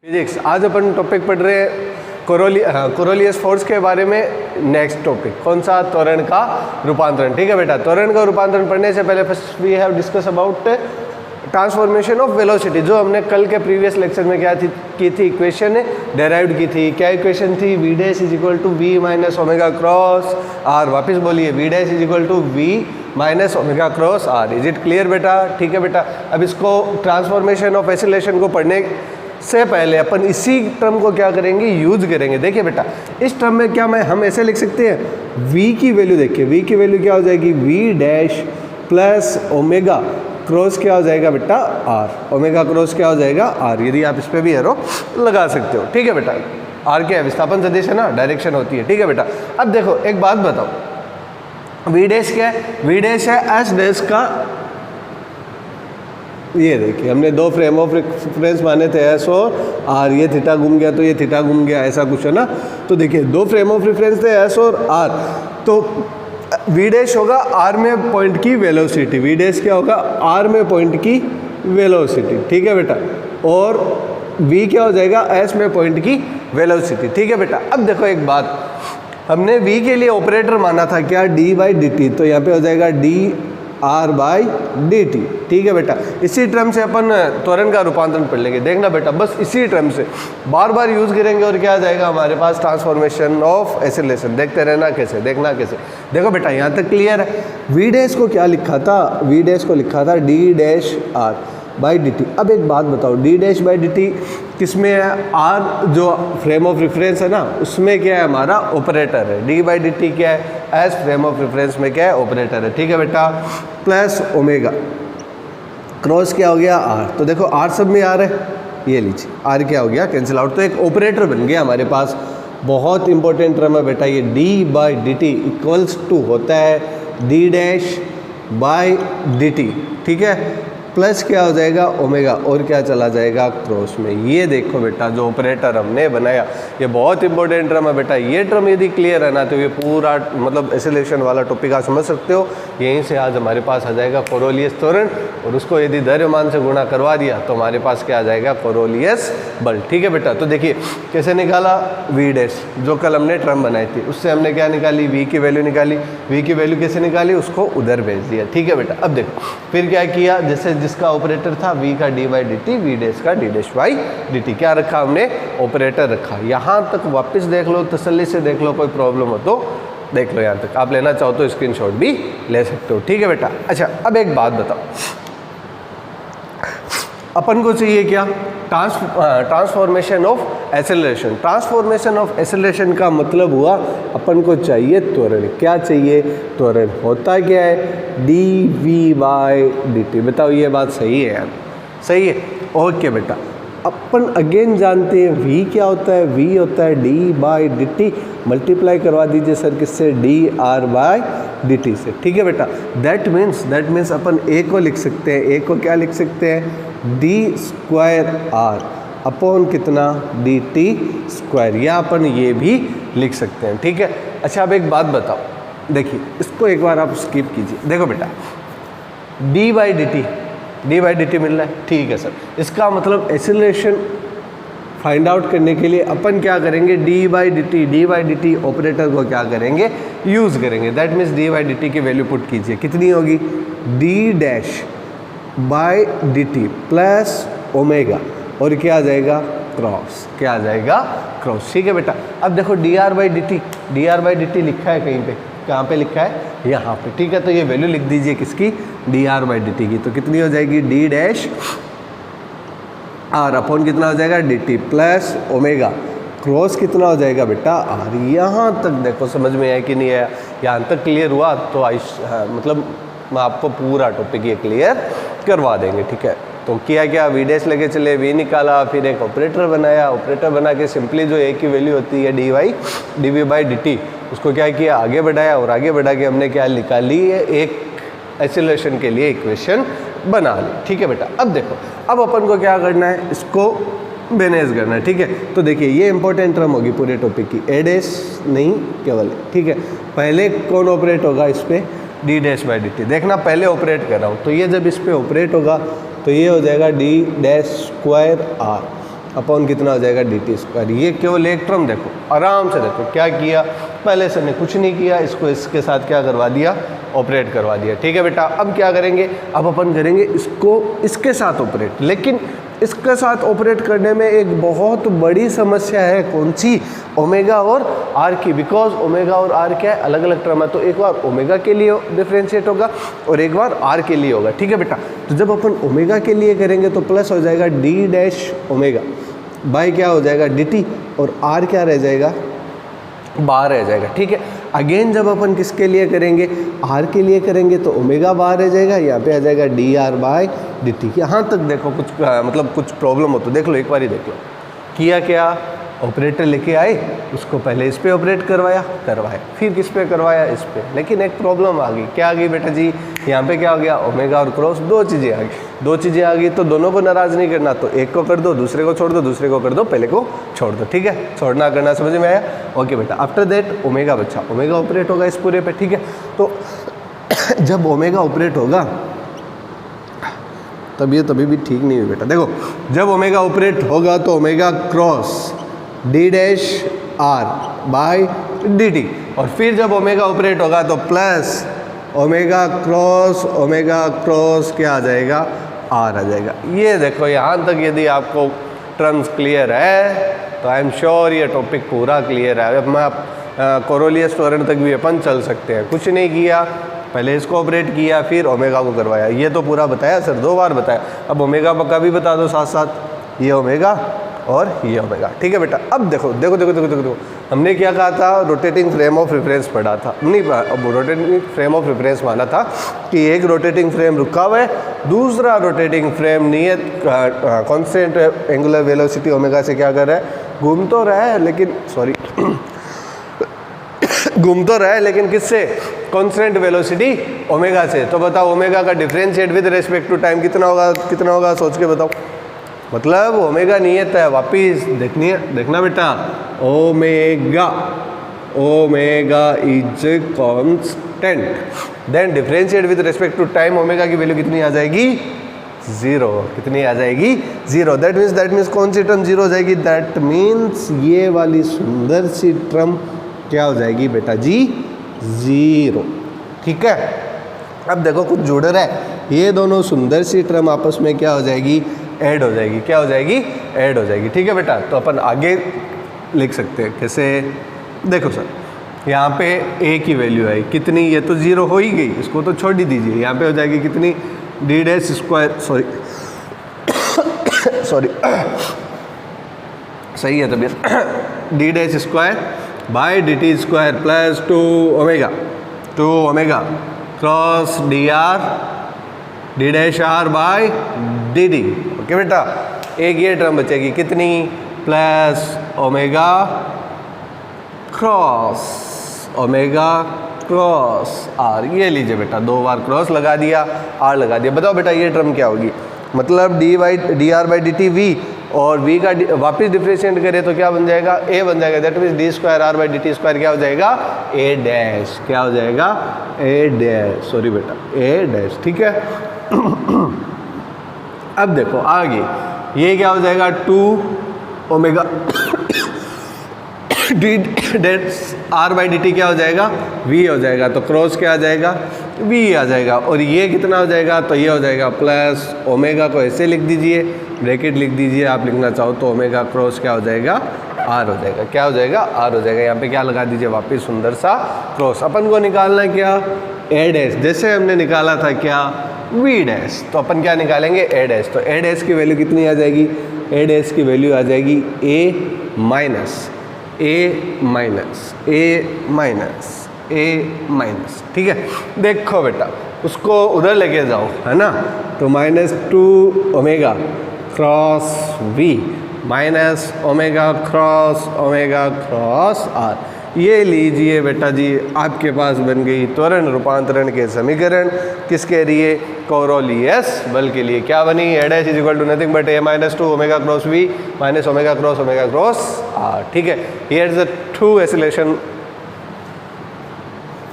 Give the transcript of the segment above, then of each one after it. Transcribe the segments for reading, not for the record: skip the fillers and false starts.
Physics. आज अपन topic पढ़ रहे हैं कोरोलियस फोर्स के बारे में। नेक्स्ट टॉपिक कौन सा? त्वरण का रूपांतरण। ठीक है बेटा, त्वरण का रूपांतरण पढ़ने से पहले first we have discuss about transformation of velocity, जो हमने कल के प्रीवियस लेक्चर में क्या की थी, इक्वेशन डेराइव्ड की थी। क्या इक्वेशन थी? v dash is equal to v minus omega cross R. वापिस बोलिए, v dash is equal to v minus omega cross R. Is it clear बेटा? ठीक है बेटा, अब इसको ट्रांसफॉर्मेशन ऑफ एक्सीलरेशन को पढ़ने से पहले अपन इसी टर्म को क्या करेंगे, यूज करेंगे। देखिए बेटा, इस टर्म में क्या हम ऐसे लिख सकते हैं, v की वैल्यू देखिए, v की वैल्यू क्या हो जाएगी, v dash plus omega cross क्या हो जाएगा बेटा, r। ओमेगा क्रॉस क्या हो जाएगा, r। यदि आप इस पर भी एरो लगा सकते हो। ठीक है बेटा, r क्या है, विस्थापन सदिश है ना, डायरेक्शन होती है। ठीक है बेटा, अब देखो एक बात बताओ, v डैश क्या है? v डैश है s डैश का, ये देखिए हमने दो फ्रेम ऑफ रेफरेंस माने थे, एस और आर। ये थीटा घूम गया तो ये थीटा घूम गया, ऐसा कुछ है ना। तो देखिए दो फ्रेम ऑफ रेफरेंस थे, एस और आर। तो वी डैश होगा आर में पॉइंट की वेलोसिटी, वी डैश क्या होगा, आर में पॉइंट की वेलोसिटी। ठीक है बेटा, और वी क्या हो जाएगा, एस में पॉइंट की वेलोसिटी। ठीक है बेटा, अब देखो एक बात, हमने वी के लिए ऑपरेटर माना था क्या, डी बाई डी टी। तो यहाँ पे हो जाएगा D are by D T. ठीक है बेटा, इसी टर्म से अपन त्वरण का रूपांतरण पढ़ लेंगे। देखना बेटा, बस इसी टर्म से बार बार यूज करेंगे और क्या आ जाएगा हमारे पास, ट्रांसफॉर्मेशन ऑफ एक्सीलरेशन। देखते रहना कैसे, देखना कैसे। देखो बेटा, यहाँ तक क्लियर है। वी डैश को क्या लिखा था, वी डैश को लिखा था D dash R by D T. अब एक बात बताओ, D dash by D T किस में है, आर जो फ्रेम ऑफ रेफरेंस है ना, उसमें क्या है हमारा ऑपरेटर है। डी बाई डी टी क्या है, एस फ्रेम ऑफ रेफरेंस में क्या है, ऑपरेटर है। ठीक है बेटा, प्लस ओमेगा क्रॉस क्या हो गया, आर। तो देखो आर सब में आर है, ये लीजिए आर क्या हो गया, कैंसिल आउट। तो एक ऑपरेटर बन गया हमारे पास। बहुत इंपॉर्टेंट टर्म है बेटा ये, D by D T equals to होता है D dash by D T. ठीक है, प्लस क्या हो जाएगा ओमेगा, और क्या चला जाएगा क्रॉस में। ये देखो बेटा, जो ऑपरेटर हमने बनाया, ये बहुत इंपॉर्टेंट टर्म है बेटा। ये टर्म यदि क्लियर है ना, तो ये पूरा मतलब एक्सीलरेशन वाला टॉपिक आप समझ सकते हो। यहीं से आज हमारे पास आ जाएगा कोरोलियस त्वरण, और उसको यदि द्रव्यमान से गुणा करवा दिया तो हमारे पास क्या आ जाएगा, कोरोलियस बल। ठीक है बेटा, तो देखिए कैसे निकाला, वी डैश जो कल हमने टर्म बनाई थी, उससे हमने क्या निकाली, वी की वैल्यू निकाली। वी की वैल्यू कैसे निकाली, उसको उधर भेज दिया। ठीक है बेटा, अब देखो फिर क्या किया, जैसे जिसका ऑपरेटर था v का d by D t, v dash का d dash by D T. क्या रखा हमने, ऑपरेटर रखा। यहाँ तक वापस देख लो, तसल्ली से देख लो, कोई प्रॉब्लम हो तो देख लो। यहाँ तक आप लेना चाहो तो स्क्रीनशॉट भी ले सकते हो। ठीक है बेटा, अच्छा अब एक बात बताओ, अपन को चाहिए क्या, transformation of acceleration. Transformation of acceleration का मतलब हुआ अपन को चाहिए त्वरण। क्या चाहिए, त्वरण। होता क्या है, D V by D T. बताओ ये बात सही है यार, सही है। ओके बेटा, अपन अगेन जानते हैं वी क्या होता है, वी होता है D by D T. Multiply करवा दीजिए सर किससे, D R by D T से। ठीक है बेटा, दैट मीन्स अपन ए को लिख सकते हैं, ए को क्या लिख सकते हैं, डी स्क्वायर आर अपॉन कितना, डी टी स्क्वायर, या अपन ये भी लिख सकते हैं। ठीक है, अच्छा अब एक बात बताओ, देखिए इसको एक बार आप स्किप कीजिए। देखो बेटा, डी बाई डी टी मिल रहा है, ठीक है सर। इसका मतलब एक्सीलरेशन फाइंड आउट करने के लिए अपन क्या करेंगे, D by D T operator को क्या करेंगे, यूज़ करेंगे। That means D by D T की वैल्यू पुट कीजिए, कितनी होगी, D dash by D T plus omega, और क्या आ जाएगा, क्रॉस। क्या आ जाएगा, क्रॉस। ठीक है बेटा, अब देखो D R by D T लिखा है कहीं पे, कहाँ पे लिखा है, यहाँ पे। ठीक है, तो ये वैल्यू लिख दीजिए किसकी, D R by D T की। तो कितनी हो जाएगी, डी डैश आर अपॉन कितना हो जाएगा, D T plus omega cross कितना हो जाएगा बेटा, आर। यहाँ तक देखो समझ में आया कि नहीं आया, यहाँ तक क्लियर हुआ तो मतलब मैं आपको पूरा टॉपिक ये क्लियर करवा देंगे। ठीक है, तो किया क्या, वी डैश लेके चले, वी निकाला, फिर एक ऑपरेटर बनाया। ऑपरेटर बना के सिंपली जो ए की वैल्यू होती है D V by D T, उसको क्या किया, आगे बढ़ाया, और आगे बढ़ा के हमने क्या निकाली है, एक एक्सीलरेशन के लिए इक्वेशन बना ली। ठीक है बेटा, अब देखो, अब अपन को क्या करना है, इसको मैनेज करना है। ठीक है, तो देखिए ये इंपॉर्टेंट टर्म होगी पूरे टॉपिक की, ए डैश नहीं केवल। ठीक है, पहले कौन ऑपरेट होगा इस पर, D dash by D T. देखना पहले ऑपरेट कर रहा हूँ, तो ये जब इस पर ऑपरेट होगा तो ये हो जाएगा D dash square R. Upon कितना हो जाएगा dt स्क्वायर। ये केवल एक टर्म देखो, आराम से देखो क्या किया, पहले से ने कुछ नहीं किया, इसको इसके साथ क्या करवा दिया, ऑपरेट करवा दिया। ठीक है बेटा, अब क्या करेंगे, अब अपन करेंगे इसको इसके साथ ऑपरेट। लेकिन इसके साथ ऑपरेट करने में एक बहुत बड़ी समस्या है, कौन सी, ओमेगा और आर की। बिकॉज ओमेगा और आर क्या है, अलग अलग टर्म है, तो एक बार ओमेगा के लिए डिफ्रेंशिएट होगा और एक बार आर के लिए होगा। ठीक है बेटा, तो जब अपन ओमेगा के लिए करेंगे तो प्लस हो जाएगा डी डैश ओमेगा बाय क्या हो जाएगा dt, और आर क्या रह जाएगा, बार रह जाएगा। ठीक है, अगेन जब अपन किसके लिए करेंगे, आर के लिए करेंगे तो ओमेगा बार रह जाएगा, यहाँ पे आ जाएगा D R by D T. यहाँ तक देखो कुछ मतलब कुछ प्रॉब्लम हो तो देख लो, एक बार ही देख लो। किया क्या, ऑपरेटर लेके आए, उसको पहले इस पे ऑपरेट करवाया, फिर किस पे करवाया, इस पे। लेकिन एक प्रॉब्लम आ गई, क्या आ गई बेटा जी, यहाँ पे क्या हो गया, ओमेगा और क्रॉस दो चीज़ें आ गई। दो चीज़ें आ गई तो दोनों को नाराज़ नहीं करना, तो एक को कर दो, दूसरे को छोड़ दो, दूसरे को कर दो, पहले को छोड़ दो। ठीक है, छोड़ना करना समझ में आया। ओके बेटा, आफ्टर दैट ओमेगा बचा, ओमेगा ऑपरेट होगा इस पूरे पे। ठीक है, तो जब ओमेगा ऑपरेट होगा तब ये तभी भी ठीक नहीं हुई बेटा। देखो, जब ओमेगा ऑपरेट होगा तो omega cross D dash R by D T, और फिर जब ओमेगा ऑपरेट होगा तो प्लस ओमेगा क्रॉस क्या आ जाएगा, आर आ जाएगा। ये देखो, यहाँ तक यदि आपको टर्म्स क्लियर है तो आई एम श्योर ये टॉपिक पूरा क्लियर है। अब मैं कोरोलियस त्वरण तक भी अपन चल सकते हैं। कुछ नहीं किया, पहले इसको ऑपरेट किया, फिर ओमेगा को करवाया। ये तो पूरा बताया सर, 2 बार बताया। अब ओमेगा का भी बता दो साथ साथ, ये ओमेगा और ये ओमेगा। ठीक है बेटा, अब देखो देखो देखो देखो देखो, देखो। हमने क्या कहा था, रोटेटिंग फ्रेम ऑफ रेफरेंस पढ़ा था, नहीं अब रोटेटिंग फ्रेम ऑफ रेफरेंस माना था कि एक रोटेटिंग फ्रेम रुका हुआ है, दूसरा रोटेटिंग फ्रेम नियत कांस्टेंट एंगुलर वेलोसिटी ओमेगा से क्या कर रहा है, घूम तो रहा है, लेकिन सॉरी घूम तो रहा है, लेकिन किससे, कांस्टेंट वेलोसिटी ओमेगा से। तो बताओ ओमेगा का differentiate with respect to time कितना होगा, सोच के बताओ। मतलब ओमेगा नियत है, वापिस देखना बेटा, omega is constant, then differentiate with respect to time, omega की वैल्यू कितनी आ जाएगी, 0। कितनी आ जाएगी, 0। दैट मीन्स कौन सी टर्म 0 हो जाएगी, दैट मीन्स ये वाली सुंदर सी टर्म क्या हो जाएगी बेटा जी, 0। ठीक है, अब देखो कुछ जुड़ रहा है, ये दोनों सुंदर सी टर्म आपस में क्या हो जाएगी, ऐड हो जाएगी। क्या हो जाएगी, ऐड हो जाएगी। ठीक है बेटा, तो अपन आगे लिख सकते हैं कैसे, देखो सर, यहाँ पे a की वैल्यू है कितनी, ये तो 0 हो ही गई, इसको तो छोड़ ही दीजिए। यहाँ पे हो जाएगी कितनी, डी डैश स्क्वायर, सॉरी सही है तबियत, D dash square by D T square plus 2 omega cross D R D dash R by D D. Okay बेटा, एक ये टर्म बचेगी कितनी, प्लस ओमेगा क्रॉस आर। ये लीजिए बेटा, 2 बार क्रॉस लगा दिया, आर लगा दिया। बताओ बेटा ये टर्म क्या होगी, मतलब D R by D t we, और v का वापस डिफरेंशिएट करें तो क्या बन जाएगा, a बन जाएगा। That means D square R by D T square क्या हो जाएगा, a डैश। क्या हो जाएगा, a डैश, सॉरी बेटा a डैश। ठीक है, अब देखो आगे ये क्या हो जाएगा, 2 omega D dash R by D T क्या हो जाएगा, v हो जाएगा। तो क्रॉस क्या आ जाएगा, v आ जाएगा। और ये कितना हो जाएगा, तो ये हो जाएगा प्लस ओमेगा को ऐसे लिख दीजिए, ब्रैकेट लिख दीजिए, आप लिखना चाहो तो ओमेगा क्रॉस क्या हो जाएगा, आर हो जाएगा। क्या हो जाएगा, आर हो जाएगा। यहाँ पे क्या लगा दीजिए, वापस सुंदर सा क्रॉस। अपन को निकालना है क्या, ए डैश, जैसे हमने निकाला था क्या, वी डैश। तो अपन क्या निकालेंगे, ए डैश। तो ए डैश की वैल्यू कितनी आ जाएगी, ए डैश की वैल्यू आ जाएगी ए माइनस। ठीक है, देखो बेटा उसको उधर लेके जाओ, है ना, तो -2 omega cross we minus omega cross R. ये लीजिए बेटा जी, आपके पास बन गई त्वरण रूपांतरण के समीकरण। किसके लिए, कोरोलियस बल के लिए। क्या बनी, a dash is equal to nothing but a -2 omega cross we minus omega cross r. ठीक है, here is the true acceleration.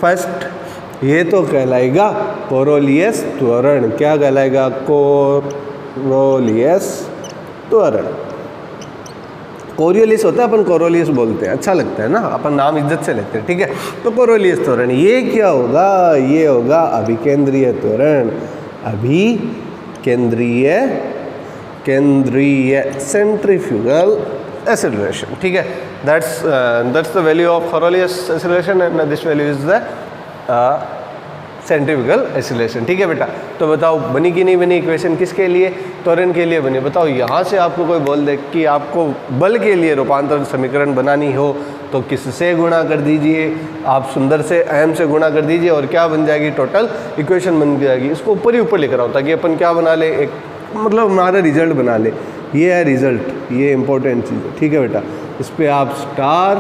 First ये तो कहलाएगा कोरोलियस त्वरण। क्या कहलाएगा, कोरोलियस त्वरण। कोरियोलिस होता है, अपन कोरोलियस बोलते हैं, अच्छा लगता है ना, अपन नाम इज्जत से लेते हैं, ठीक है। तो कोरोलियस त्वरण, ये क्या होगा, ये होगा अभिकेंद्रीय त्वरण, अभिकेंद्रीय सेंट्रीफ्यूगल एक्सेलरेशन, ठीक है। That's the value of Coriolis acceleration and this value is the centrifugal acceleration, ठीक है बेटा। तो बताओ बनी कि नहीं बनी इक्वेशन, किसके लिए, त्वरण के लिए बनी। बताओ यहाँ से आपको कोई बोल दे कि आपको बल के लिए रूपांतरण समीकरण बनानी हो तो किससे गुणा कर दीजिए, आप सुंदर से m से गुणा कर दीजिए और क्या बन जाएगी, टोटल इक्वेशन बन जाएगी। इसको ऊपर ही ऊपर लिख रहा हूँ ताकि अपन क्या बना ले, एक मतलब हमारा रिजल्ट बना ले। ये है रिजल्ट, ये इंपॉर्टेंट चीज़ है, ठीक है बेटा। इस पर आप स्टार,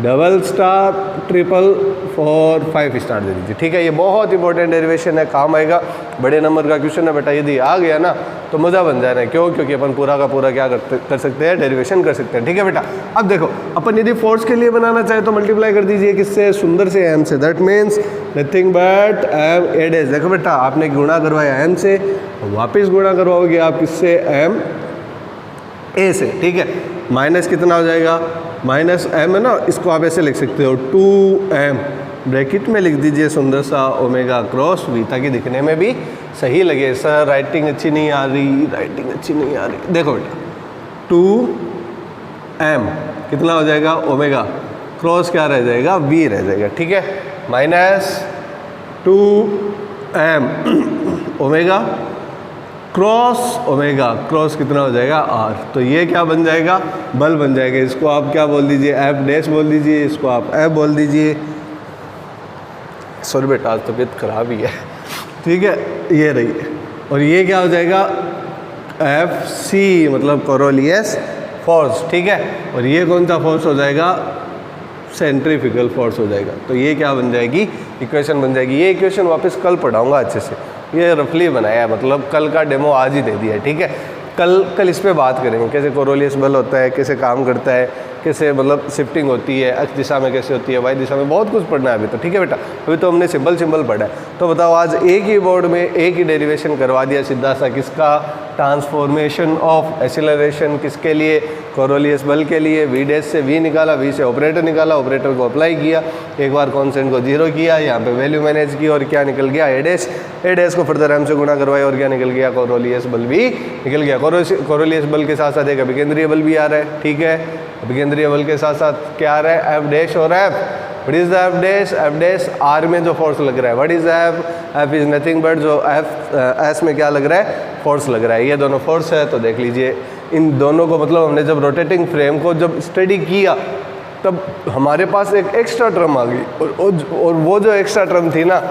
डबल स्टार, 555 स्टार दे दीजिए, ठीक है। ये बहुत इंपॉर्टेंट डेरिवेशन है, काम आएगा, बड़े नंबर का क्वेश्चन है बेटा। यदि आ गया ना तो मज़ा बन जाना है, क्यों, क्योंकि अपन पूरा का पूरा क्या कर सकते हैं, डेरिवेशन कर सकते हैं, ठीक है बेटा। अब देखो अपन यदि फोर्स के लिए बनाना चाहे तो मल्टीप्लाई कर दीजिए किससे, सुंदर से m से, that means nothing but m a dash. देखो बेटा आपने गुणा करवाया m से, वापस गुणा करवाओगे आप किससे, m a से, ठीक है। माइनस कितना हो जाएगा, माइनस m है ना, इसको आप ऐसे लिख सकते हो 2m, ब्रैकेट में लिख दीजिए सुंदर सा ओमेगा क्रॉस v, ताकि दिखने में भी सही लगे। सर राइटिंग अच्छी नहीं आ रही, राइटिंग अच्छी नहीं आ रही, देखो बेटा 2m कितना हो जाएगा, ओमेगा क्रॉस क्या रह जाएगा, v रह जाएगा, ठीक है। Minus 2m omega cross omega, cross कितना हो जाएगा r, तो ये क्या बन जाएगा, बल बन जाएगा। इसको आप क्या बोल दीजिए, F डैश बोल दीजिए, इसको आप F बोल दीजिए। सॉरी बेटा आज तबीयत खराब ही है, ठीक है, ये रही। और ये क्या हो जाएगा, FC मतलब कोरोलियस फोर्स, ठीक है। और ये कौन सा फोर्स हो जाएगा, सेंट्रीफ्यूगल फोर्स हो जाएगा। तो ये क्या बन जाएगी, इक्वेशन बन जाएगी। ये इक्वेशन वापस कल पढ़ाऊंगा अच्छे से, ये रफली बनाया है, मतलब कल का डेमो आज ही दे दिया है, ठीक है। कल इस पे बात करेंगे, कैसे कोरोलियस बल होता है, कैसे काम करता है, कैसे मतलब शिफ्टिंग होती है, x दिशा में कैसे होती है, y दिशा में, बहुत कुछ पढ़ना है अभी तो, ठीक है बेटा। अभी तो हमने सिंपल पढ़ा है। तो बताओ आज एक ही बोर्ड में एक ही डेरिवेशन करवा दिया सीधा सा, किसका, ट्रांसफॉर्मेशन ऑफ एक्सीलरेशन, किसके लिए, कोरोलियस बल के लिए। v डैश से v निकाला, v से ऑपरेटर निकाला, ऑपरेटर को अप्लाई किया, एक बार कॉन्स्टेंट को 0 किया, यहाँ पे वैल्यू मैनेज की और क्या निकल गया, a डैश को फर्दर m से गुणा करवाया और क्या निकल गया, कोरोलियस बल भी निकल गया। कोरोलियस बल के साथ साथ एक अभिकेंद्रीय बल भी आ रहा है, ठीक है। अभिकेंद्रीय बल के साथ साथ क्या आ रहा है, F डैश और F। What is the F dash, F dash R में जो फोर्स लग रहा है। What is F, F is nothing but जो S में क्या लग रहा है, फोर्स लग रहा है। ये दोनों फोर्स है, तो देख लीजिए इन दोनों को, मतलब हमने जब रोटेटिंग फ्रेम को जब स्टडी किया तब हमारे पास एक एक्स्ट्रा टर्म आ गई, और वो जो एक्स्ट्रा टर्म थी ना,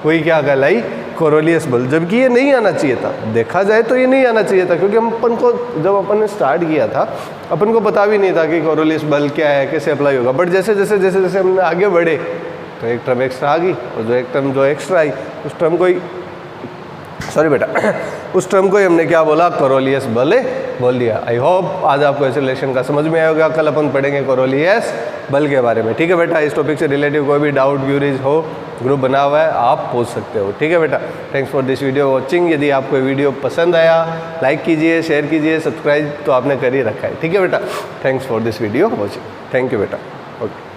वही क्या कहलाई, कोरोलियस बल। जबकि ये नहीं आना चाहिए था, देखा जाए तो ये नहीं आना चाहिए था, क्योंकि हम अपन को जब अपन ने स्टार्ट किया था अपन को पता भी नहीं था कि कोरोलियस बल क्या है, कैसे अप्लाई होगा। बट जैसे जैसे हमने आगे बढ़े तो एक टर्म एक्स्ट्रा आ गई, और जो एक टर्म जो एक्स्ट्रा आई उस टर्म को ही, सॉरी बेटा उस टर्म को ही हमने क्या बोला, कोरोलियस बल बोल दिया। आई होप आज आपको एक्सेलरेशन का समझ में आएगा। कल अपन पढ़ेंगे कोरोलियस बल के बारे में, ठीक है बेटा। इस टॉपिक से रिलेटिव कोई भी डाउट क्यूरीज हो, ग्रुप बना हुआ है, आप पूछ सकते हो, ठीक है बेटा। Thanks for this video watching. यदि आपको वीडियो पसंद आया लाइक कीजिए, शेयर कीजिए, सब्सक्राइब तो आपने कर ही रखा है, ठीक है बेटा। Thanks for this video watching, thank you बेटा, ओके।